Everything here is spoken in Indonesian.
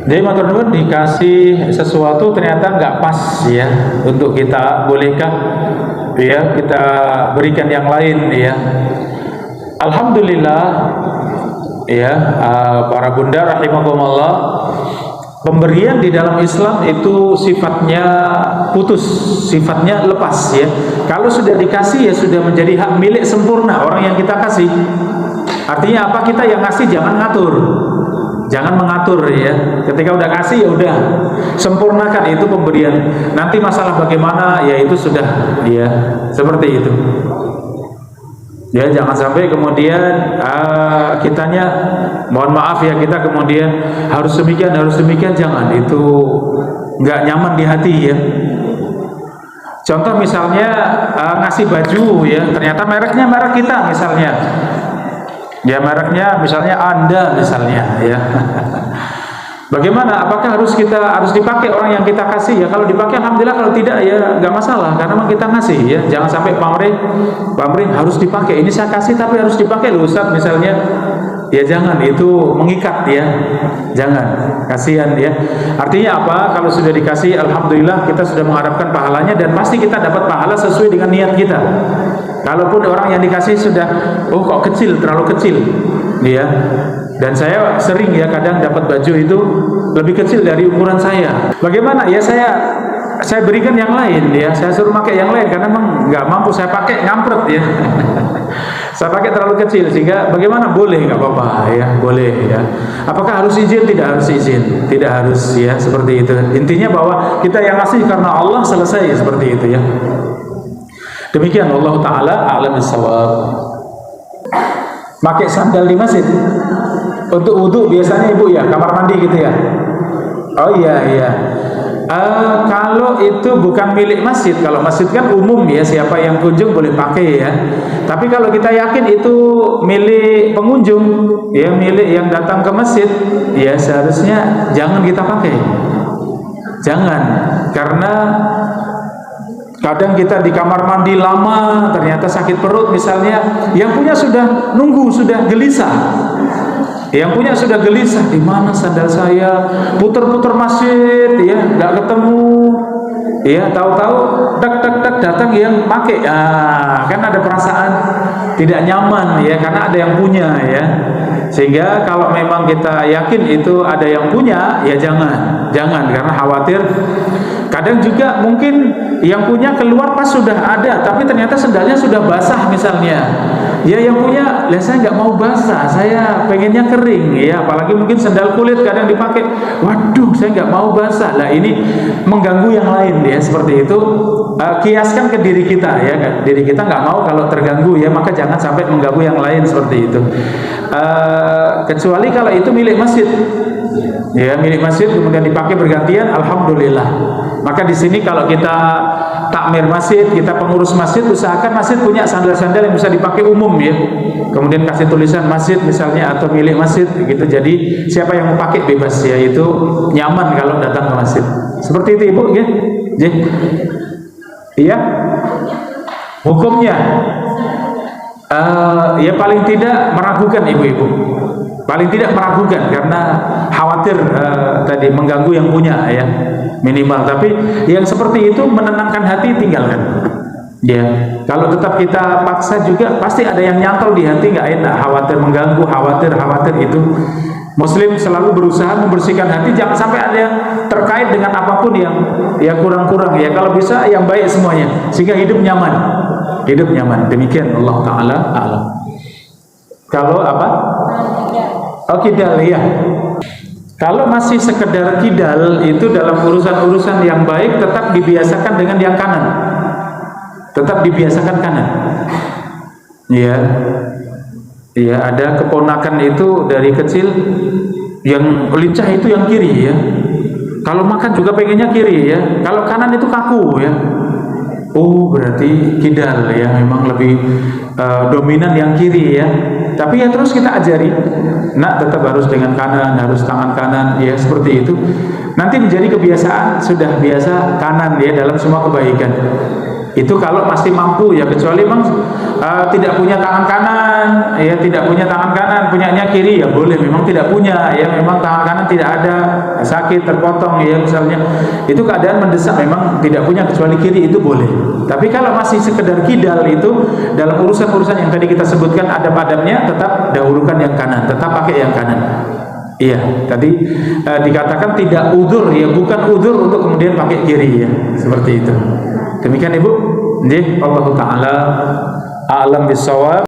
Jadi matur nuwun, dikasih sesuatu ternyata nggak pas ya untuk kita, bolehkah ya kita berikan yang lain ya. Alhamdulillah ya, para bunda rahimakumullah, pemberian di dalam Islam itu sifatnya putus, sifatnya lepas ya. Kalau sudah dikasih ya sudah menjadi hak milik sempurna orang yang kita kasih. Artinya apa? Kita yang ngasih jangan ngatur, jangan mengatur ya. Ketika udah kasih ya udah sempurnakan itu pemberian. Nanti masalah bagaimana ya itu sudah ya seperti itu. Ya jangan sampai kemudian kitanya mohon maaf ya, kita kemudian harus demikian jangan, itu nggak nyaman di hati ya. Contoh misalnya ngasih baju ya, ternyata mereknya merek kita misalnya. Ya mereknya misalnya Anda misalnya ya. Bagaimana? Apakah harus dipakai orang yang kita kasih ya? Kalau dipakai alhamdulillah, kalau tidak ya nggak masalah karena memang kita ngasih ya. Jangan sampai pamrih harus dipakai. Ini saya kasih tapi harus dipakai loh Ustaz misalnya. Ya jangan, itu mengikat ya. Jangan, kasihan ya. Artinya apa? Kalau sudah dikasih alhamdulillah kita sudah mengharapkan pahalanya dan pasti kita dapat pahala sesuai dengan niat kita. Kalaupun orang yang dikasih sudah kok kecil, terlalu kecil ya. Dan saya sering ya kadang dapat baju itu lebih kecil dari ukuran saya. Bagaimana ya, saya berikan yang lain ya, saya suruh pakai yang lain karena memang nggak mampu saya pakai, ngampret ya. Saya pakai terlalu kecil sehingga bagaimana, boleh nggak apa-apa ya, boleh ya. Apakah harus izin? Tidak harus izin, tidak harus ya, seperti itu. Intinya bahwa kita yang ngasih karena Allah, selesai seperti itu ya. Demikian, Allah Ta'ala a'lam bis-shawab. Pakai sandal di masjid untuk wudhu biasanya ibu ya, kamar mandi gitu ya. Oh iya. Kalau itu bukan milik masjid, kalau masjid kan umum ya, siapa yang kunjung boleh pakai ya. Tapi kalau kita yakin itu milik pengunjung ya, milik yang datang ke masjid ya, seharusnya jangan kita pakai. Jangan, karena kadang kita di kamar mandi lama, ternyata sakit perut misalnya, yang punya sudah nunggu, sudah gelisah. Yang punya sudah gelisah, di mana sandal saya? Putar-putar masjid, ya, nggak ketemu. Ya, tahu-tahu, tak datang yang pakai. Kan ada perasaan tidak nyaman, ya, karena ada yang punya, ya. Sehingga kalau memang kita yakin itu ada yang punya, ya jangan, karena khawatir. Kadang juga mungkin yang punya keluar pas sudah ada, tapi ternyata sendalnya sudah basah misalnya. Ya yang punya, saya nggak mau basah, saya pengennya kering. Ya apalagi mungkin sendal kulit kadang dipakai. Waduh, saya nggak mau basah. Lah ini mengganggu yang lain ya, seperti itu. Kiaskan ke diri kita ya, diri kita nggak mau kalau terganggu ya, maka jangan sampai mengganggu yang lain seperti itu. Kecuali kalau itu milik masjid. Ya milik masjid kemudian dipakai bergantian, alhamdulillah. Maka di sini kalau kita takmir masjid, kita pengurus masjid, usahakan masjid punya sandal-sandal yang bisa dipakai umum ya. Kemudian kasih tulisan masjid misalnya atau milik masjid gitu. Jadi siapa yang mau pakai bebas ya, itu nyaman kalau datang ke masjid. Seperti itu Ibu ya. Iya. Hukumnya ya paling tidak meragukan ibu-ibu. Paling tidak meragukan karena khawatir tadi mengganggu yang punya ya, minimal. Tapi yang seperti itu menenangkan hati, tinggalkan. Ya, kalau tetap kita paksa juga pasti ada yang nyantol di hati, nggak enak, khawatir mengganggu, khawatir itu. Muslim selalu berusaha membersihkan hati, jangan sampai ada yang terkait dengan apapun yang kurang-kurang ya. Kalau bisa yang baik semuanya, sehingga hidup nyaman. Demikian Allah Ta'ala a'lam. Kalau apa? Oh, kidal ya. Kalau masih sekedar kidal itu dalam urusan-urusan yang baik, tetap dibiasakan dengan yang kanan. Tetap dibiasakan kanan. Iya. Iya, ada keponakan itu dari kecil yang lincah itu yang kiri ya. Kalau makan juga pengennya kiri ya. Kalau kanan itu kaku ya. Oh, berarti kidal ya, memang lebih dominan yang kiri ya. Tapi ya terus kita ajari, nak tetap harus dengan kanan, harus tangan kanan ya, seperti itu. Nanti menjadi kebiasaan, sudah biasa kanan ya dalam semua kebaikan. Itu kalau masih mampu ya, kecuali memang tidak punya tangan kanan, ya tidak punya tangan kanan, punyanya kiri ya boleh. Memang tidak punya, ya memang tangan kanan tidak ada, sakit terpotong ya misalnya, itu keadaan mendesak, memang tidak punya kecuali kiri, itu boleh. Tapi kalau masih sekedar kidal, itu dalam urusan-urusan yang tadi kita sebutkan adab-adabnya, tetap dahulukan yang kanan, tetap pakai yang kanan. Iya, tadi dikatakan tidak udzur ya, bukan udzur untuk kemudian pakai kiri ya, seperti itu. Demikian Ibu. Nggih, Allah taala a'lam bissawab.